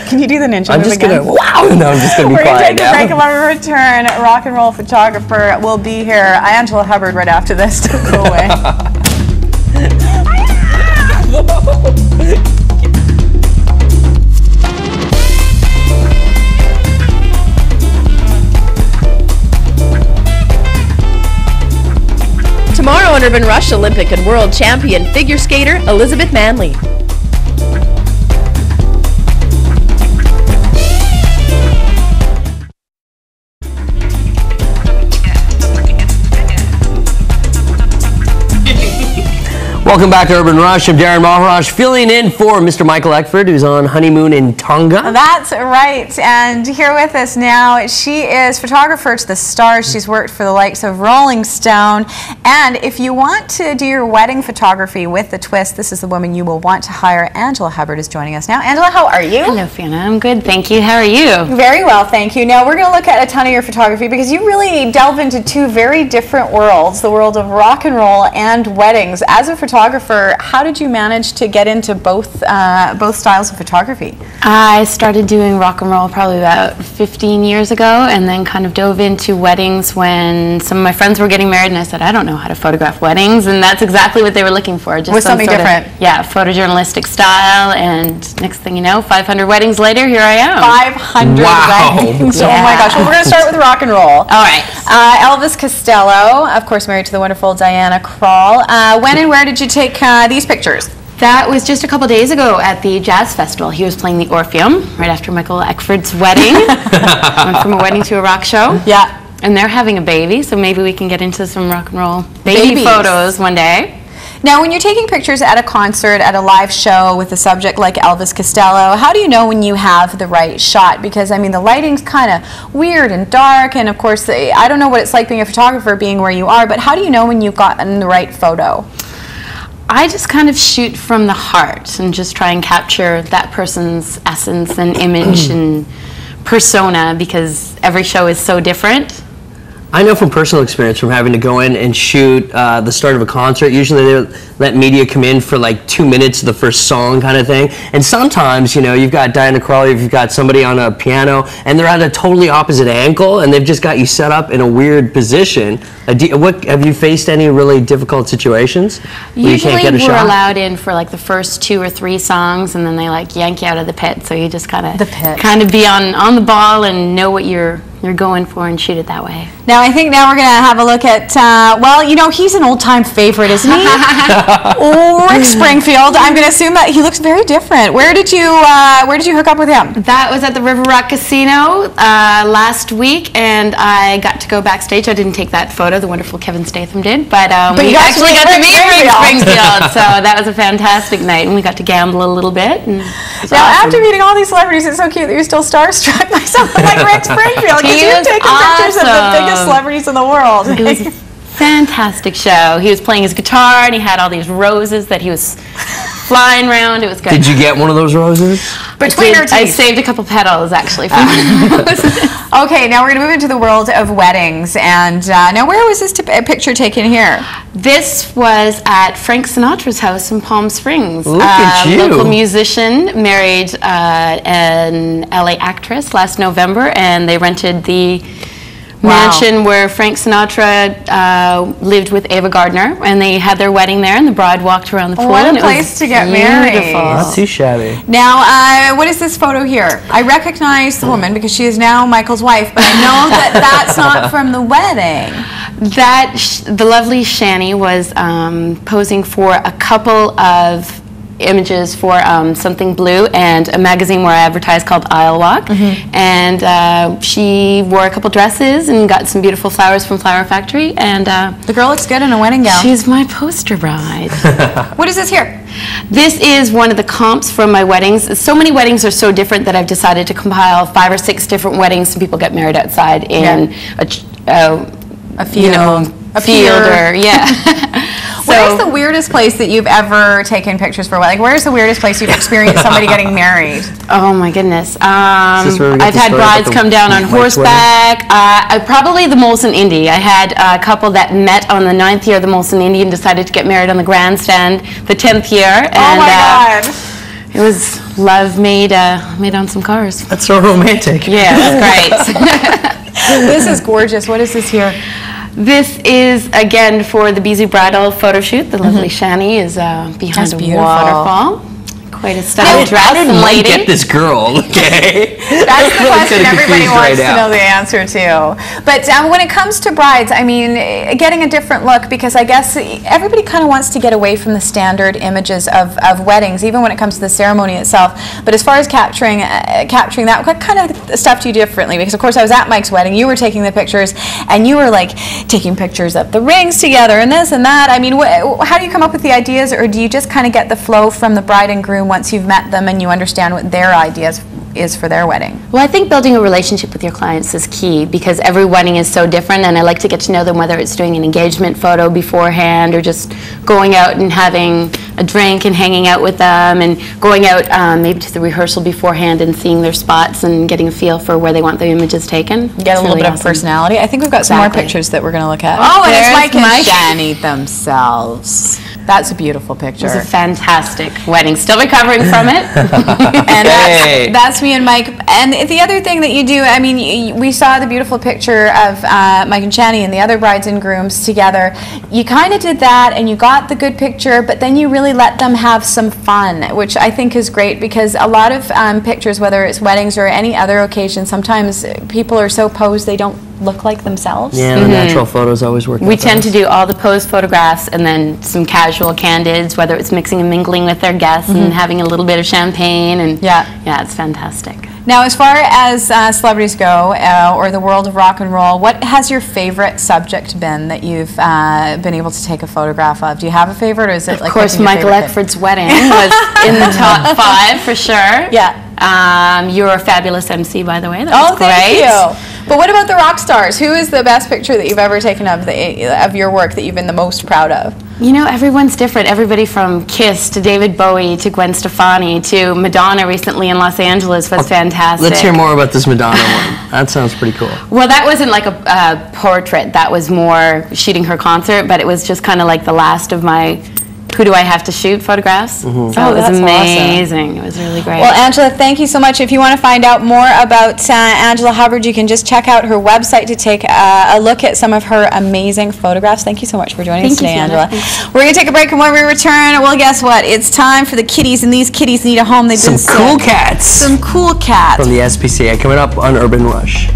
Can you do the ninja I'm move just again? gonna, wow! No, I'm just gonna be We're quiet going to take now. a break, and when we return, rock and roll photographer will be here. Angela Hubbard right after this. Don't go away. Tomorrow on Urban Rush, Olympic and world champion figure skater Elizabeth Manley. Welcome back to Urban Rush. I'm Darren Maharaj, filling in for Mr. Michael Eckford, who's on honeymoon in Tonga. That's right. And here with us now, she is photographer to the stars. She's worked for the likes of Rolling Stone. And if you want to do your wedding photography with the twist, this is the woman you will want to hire. Angela Hubbard is joining us now. Angela, how are you? Hello, Fiona. I'm good, thank you. How are you? Very well, thank you. Now, we're going to look at a ton of your photography because you really delve into two very different worlds, the world of rock and roll and weddings. As a photographer, how did you manage to get into both styles of photography? I started doing rock and roll probably about 15 years ago, and then kind of dove into weddings when some of my friends were getting married, and I said, I don't know how to photograph weddings, and that's exactly what they were looking for. Just with something different. Yeah, photojournalistic style, and next thing you know, 500 weddings later, here I am. 500 weddings. Yeah. Oh my gosh. Well, we're going to start with rock and roll. All right. Elvis Costello, of course married to the wonderful Diana Krall. When and where did you take these pictures? That was just a couple days ago at the Jazz Festival. He was playing the Orpheum right after Michael Eckford's wedding. Went from a wedding to a rock show. Yeah. And they're having a baby, so maybe we can get into some rock and roll baby photos one day. Now, when you're taking pictures at a concert, at a live show with a subject like Elvis Costello, how do you know when you have the right shot? Because, I mean, the lighting's kind of weird and dark, and of course, I don't know what it's like being a photographer, being where you are, but how do you know when you've gotten the right photo? I just kind of shoot from the heart and just try and capture that person's essence and image and persona, because every show is so different. I know from personal experience from having to go in and shoot the start of a concert. Usually they let media come in for like 2 minutes of the first song kind of thing. And sometimes, you know, you've got Diana Krall, you've got somebody on a piano, and they're at a totally opposite angle, and they've just got you set up in a weird position. Have you faced any really difficult situations where you can't get a shot? Usually we're allowed in for like the first 2 or 3 songs, and then they like yank you out of the pit. So you just kind of be on the ball and know what you're going for and shoot it that way. Now, I think now we're going to have a look at, well, you know, he's an old-time favorite, isn't he? Rick Springfield. I'm going to assume that he looks very different. Where did you hook up with him? That was at the River Rock Casino last week, and I got to go backstage. I didn't take that photo. The wonderful Kevin Statham did, but we actually got to meet Rick Springfield, so that was a fantastic night, and we got to gamble a little bit. And now, after meeting all these celebrities, it's so cute that you're still starstruck by someone like Rick Springfield. You've taken pictures of the biggest celebrities in the world. It was a fantastic show. He was playing his guitar, and he had all these roses that he was flying around. It was good. Did you get one of those roses? Between her teeth. I saved a couple petals, actually, from Okay, now we're going to move into the world of weddings. And now, where was this picture taken here? This was at Frank Sinatra's house in Palm Springs. Look at you. Local musician married an LA actress last November, and they rented the mansion where Frank Sinatra lived with Ava Gardner, and they had their wedding there, and the bride walked around the pool. What a place to get married. Not too shabby. Now, what is this photo here? I recognize the woman because she is now Michael's wife, but I know that that's not from the wedding. The lovely Shani was posing for a couple of images for Something Blue and a magazine where I advertised called Aisle Walk. And she wore a couple dresses and got some beautiful flowers from Flower Factory. And the girl looks good in a wedding gown. She's my poster bride. What is this here? This is one of the comps from my weddings. So many weddings are so different that I've decided to compile 5 or 6 different weddings. Some people get married outside in a field, you know, a field or Where's the weirdest place that you've ever taken pictures for? Like, where's the weirdest place you've experienced somebody getting married? Oh my goodness! I've had brides come down on horseback. Probably the Molson Indy. I had a couple that met on the 9th year of the Molson Indy and decided to get married on the grandstand the 10th year. And, oh my God! It was love made on some cars. That's so romantic. Yeah, that's great. This is gorgeous. What is this here? This is, again, for the Bisou Bridal photo shoot. The lovely Shani is behind That's a beautiful. waterfall. Quite a stunning dress. How did Mike lady. get this girl? Okay. That's the question kinda everybody confused wants right to now. know the answer to. But when it comes to brides, I mean, getting a different look, because I guess everybody kind of wants to get away from the standard images of weddings, even when it comes to the ceremony itself. But as far as capturing that, what kind of stuff do you do differently? Because of course I was at Mike's wedding, you were taking the pictures, and you were like taking pictures of the rings together and this and that. I mean, how do you come up with the ideas, or do you just kind of get the flow from the bride and groom once you've met them and you understand what their ideas is for their wedding? Well, I think building a relationship with your clients is key, because every wedding is so different, and I like to get to know them, whether it's doing an engagement photo beforehand or just going out and having a drink and hanging out with them, and going out maybe to the rehearsal beforehand and seeing their spots and getting a feel for where they want the images taken. Get a little bit of personality. I think we've got some more pictures that we're going to look at. Oh, and there's there's Mike and Mike. Shani themselves. That's a beautiful picture. It was a fantastic wedding. Still recovering from it. And that's me and Mike. And the other thing that you do, I mean, we saw the beautiful picture of Mike and Shani and the other brides and grooms together. You kind of did that, and you got the good picture, but then you really let them have some fun, which I think is great, because a lot of pictures, whether it's weddings or any other occasion, sometimes people are so posed they don't look like themselves. Yeah, the natural photos always work. We tend to do all the pose photographs and then some casual candids, whether it's mixing and mingling with their guests and having a little bit of champagne, and yeah, it's fantastic. Now, as far as celebrities go, or the world of rock and roll, what has your favorite subject been that you've been able to take a photograph of? Do you have a favorite, or is it Of like course, Michael Eckford's wedding was in the top 5 for sure. Yeah. You're a fabulous MC, by the way. That Oh, was great. thank you. But what about the rock stars? Who is the best picture that you've ever taken of your work that you've been the most proud of? You know, everyone's different. Everybody from Kiss to David Bowie to Gwen Stefani to Madonna recently in Los Angeles was fantastic. Let's hear more about this Madonna one. That sounds pretty cool. Well, that wasn't like a portrait. That was more shooting her concert, but it was just kind of like the last of my who do I have to shoot photographs. So it was that's amazing. Awesome. It was really great. Well, Angela, thank you so much. If you want to find out more about Angela Hubbard, you can just check out her website to take a look at some of her amazing photographs. Thank you so much for joining us today, Angela. We're going to take a break, and when we return, well, guess what? It's time for the kitties, and these kitties need a home. They've been Some cool cats. Some cool cats. From the SPCA coming up on Urban Rush.